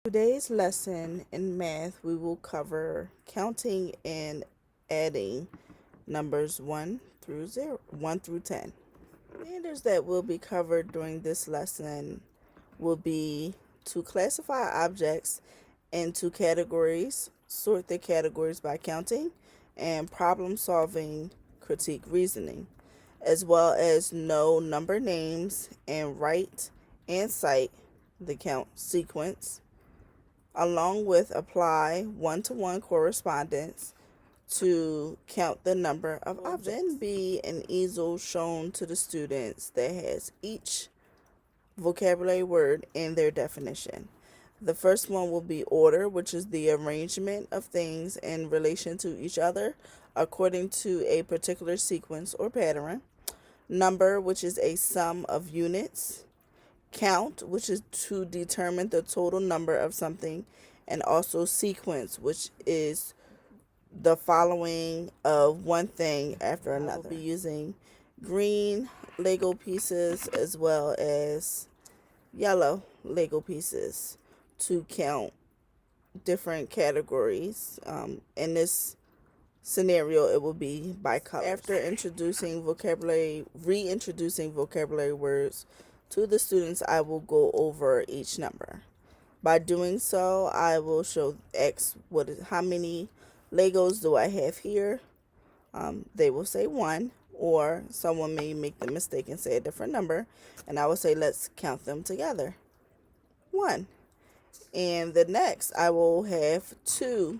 Today's lesson in math, we will cover counting and adding numbers 1 through 10. Standards that will be covered during this lesson will be to classify objects into categories, sort the categories by counting, and problem solving critique reasoning, as well as know number names and write and cite the count sequence, along with apply one-to-one correspondence to count the number of objects. Then be an easel shown to the students that has each vocabulary word and their definition. The first one will be order, which is the arrangement of things in relation to each other according to a particular sequence or pattern. Number, which is a sum of units. Count, which is to determine the total number of something. And also sequence, which is the following of one thing after another. We'll be using green Lego pieces as well as yellow Lego pieces to count different categories. In this scenario, it will be by color. After reintroducing vocabulary words to the students, I will go over each number. By doing so, I will ask how many Legos do I have here. They will say 1, or someone may make the mistake and say a different number, and I will say let's count them together. 1. And the next, I will have 2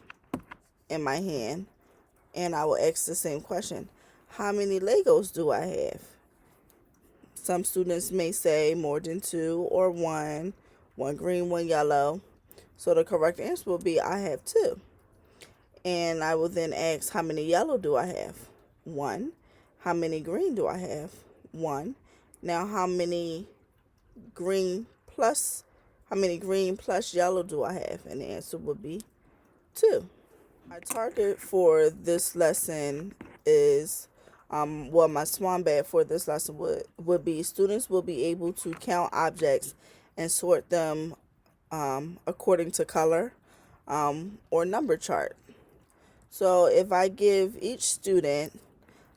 in my hand, and I will ask the same question. How many Legos do I have? Some students may say more than 2 or 1 green, 1 yellow. So the correct answer will be I have 2. And I will then ask, how many yellow do I have? 1. How many green do I have? 1. Now how many green plus yellow do I have? And the answer would be 2. My target for this lesson is, my swan bag for this lesson would be students will be able to count objects and sort them according to color or number chart. So if I give each student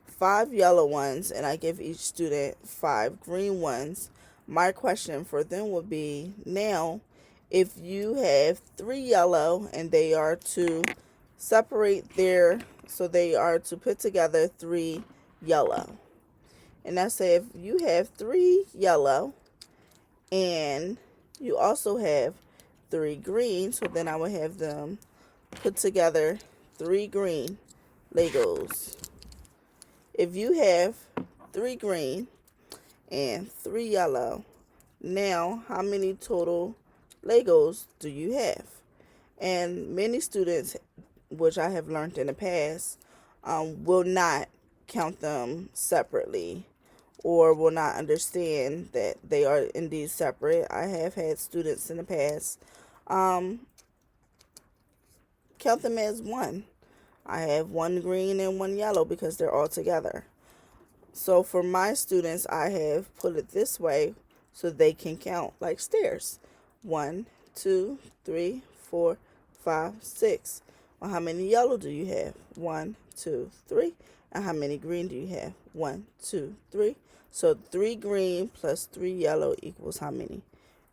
5 yellow ones and I give each student 5 green ones, my question for them would be, now if you have 3 yellow and they are to they are to put together 3 yellow. And I say if you have 3 yellow and you also have 3 green, so then I would have them put together 3 green Legos. If you have 3 green and 3 yellow, now how many total Legos do you have? And many students, which I have learned in the past, will not count them separately or will not understand that they are indeed separate. I have had students in the past count them as 1. I have 1 green and 1 yellow because they're all together. So for my students, I have put it this way so they can count like stairs. 1, 2, 3, 4, 5, 6. Well, how many yellow do you have? 1, 2, 3. And how many green do you have? 1, 2, 3. So 3 green plus 3 yellow equals how many?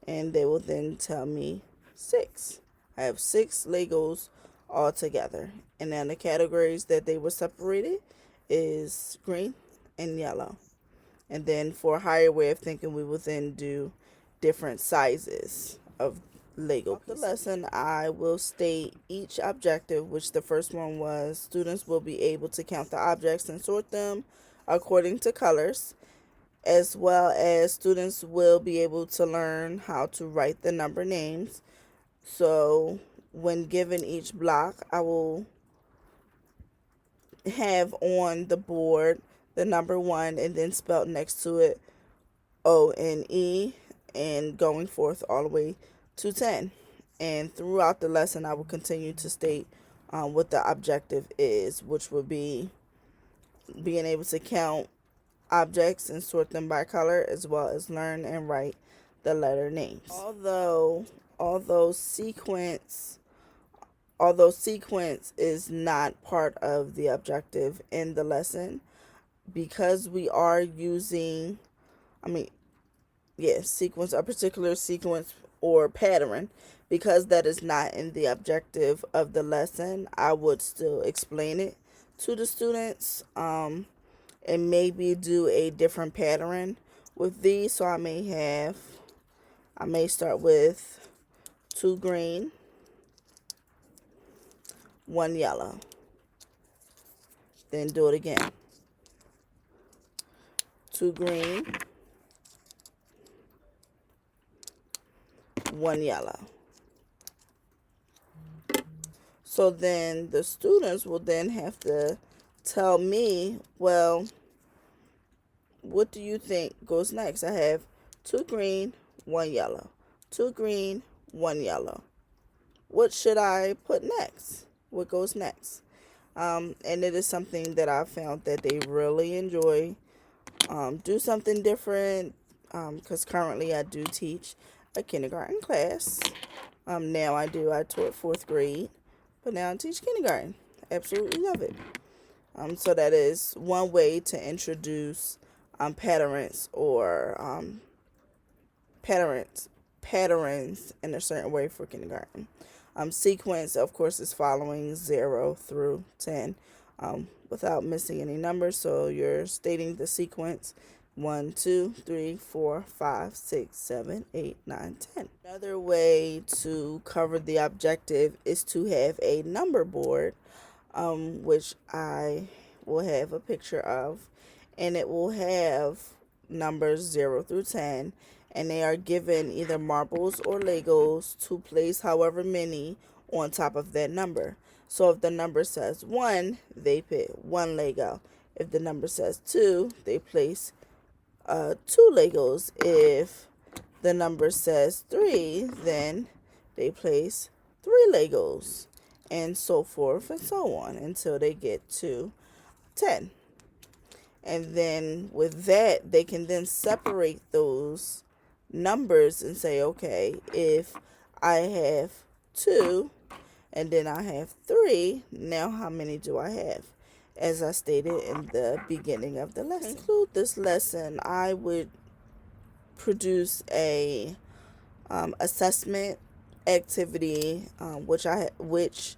And they will then tell me 6. I have 6 Legos all together. And then the categories that they were separated is green and yellow. And then for a higher way of thinking, we will then do different sizes of Lego pieces. The lesson, I will state each objective, which the first one was students will be able to count the objects and sort them according to colors, as well as students will be able to learn how to write the number names. So when given each block, I will have on the board the number 1 and then spelled next to it O-N-E, and going forth all the way to 10. And throughout the lesson, I will continue to state what the objective is, which would be being able to count objects and sort them by color, as well as learn and write the letter names. Although although sequence although sequence is not part of the objective in the lesson, because we are using, I mean, sequence, a particular sequence or pattern, because that is not in the objective of the lesson, I would still explain it to the students, and maybe do a different pattern with these. So I may start with 2 green, 1 yellow, then do it again. 2 green, 1 yellow. So then the students will then have to tell me, well, what do you think goes next? I have 2 green, 1 yellow. 2 green, 1 yellow. What should I put next? What goes next? And it is something that I've found that they really enjoy. Do something different, because currently I do teach a kindergarten class. Now I taught 4th grade, but now I teach kindergarten. Absolutely love it. So that is one way to introduce patterns or patterns in a certain way for kindergarten. Sequence, of course, is following 0 through 10 without missing any numbers. So you're stating the sequence 1, 2, 3, 4, 5, 6, 7, 8, 9, 10. Another way to cover the objective is to have a number board, which I will have a picture of, and it will have numbers 0 through 10, and they are given either marbles or Legos to place however many on top of that number. So if the number says 1, they put 1 Lego. If the number says 2, they place 2 Legos. If the number says 3, then they place 3 Legos, and so forth and so on until they get to 10. And then with that, they can then separate those numbers and say, okay, if I have 2 and then I have 3, now how many do I have? As I stated in the beginning of the lesson. To conclude this lesson, I would produce a assessment activity, which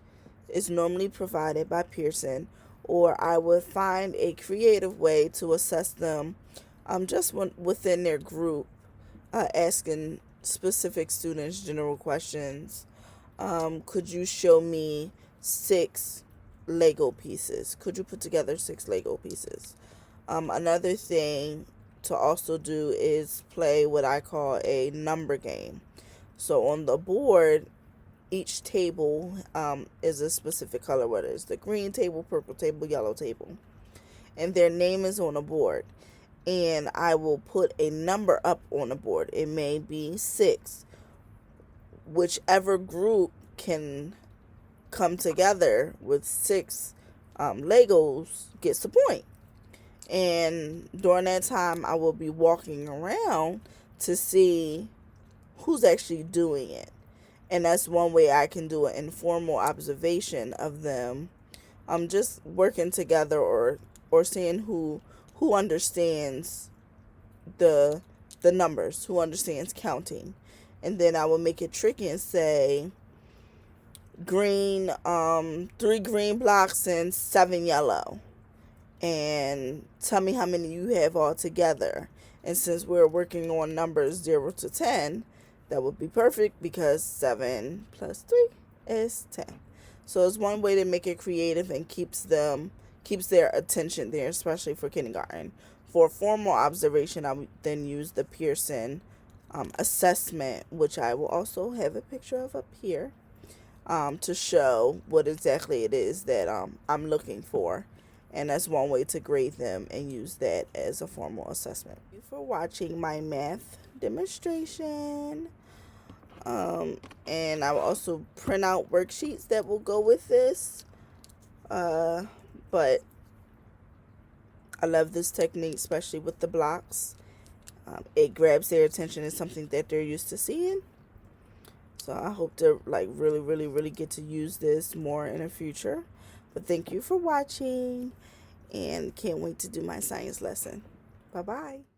is normally provided by Pearson, or I would find a creative way to assess them, just within their group, asking specific students general questions. Could you show me 6 Lego pieces? Could you put together 6 Lego pieces? Another thing to also do is play what I call a number game. So on the board, each table is a specific color, whether it's the green table, purple table, yellow table, and their name is on a board. And I will put a number up on the board. It may be 6. Whichever group can come together with 6 Legos gets the point. And during that time, I will be walking around to see who's actually doing it. And that's one way I can do an informal observation of them, just working together, or seeing who understands the numbers, who understands counting. And then I will make it tricky and say, green, 3 green blocks and 7 yellow, and tell me how many you have all together. And since we're working on numbers 0 to 10, that would be perfect, because 7 plus 3 is 10. So it's one way to make it creative and keeps their attention there, especially for kindergarten. For formal observation, I would then use the Pearson assessment, which I will also have a picture of up here, to show what exactly it is that I'm looking for. And that's one way to grade them and use that as a formal assessment. Thank you for watching my math demonstration. And I will also print out worksheets that will go with this. But I love this technique, especially with the blocks. It grabs their attention. It's something that they're used to seeing. So I hope to like really, really, really get to use this more in the future. But thank you for watching and can't wait to do my science lesson. Bye bye.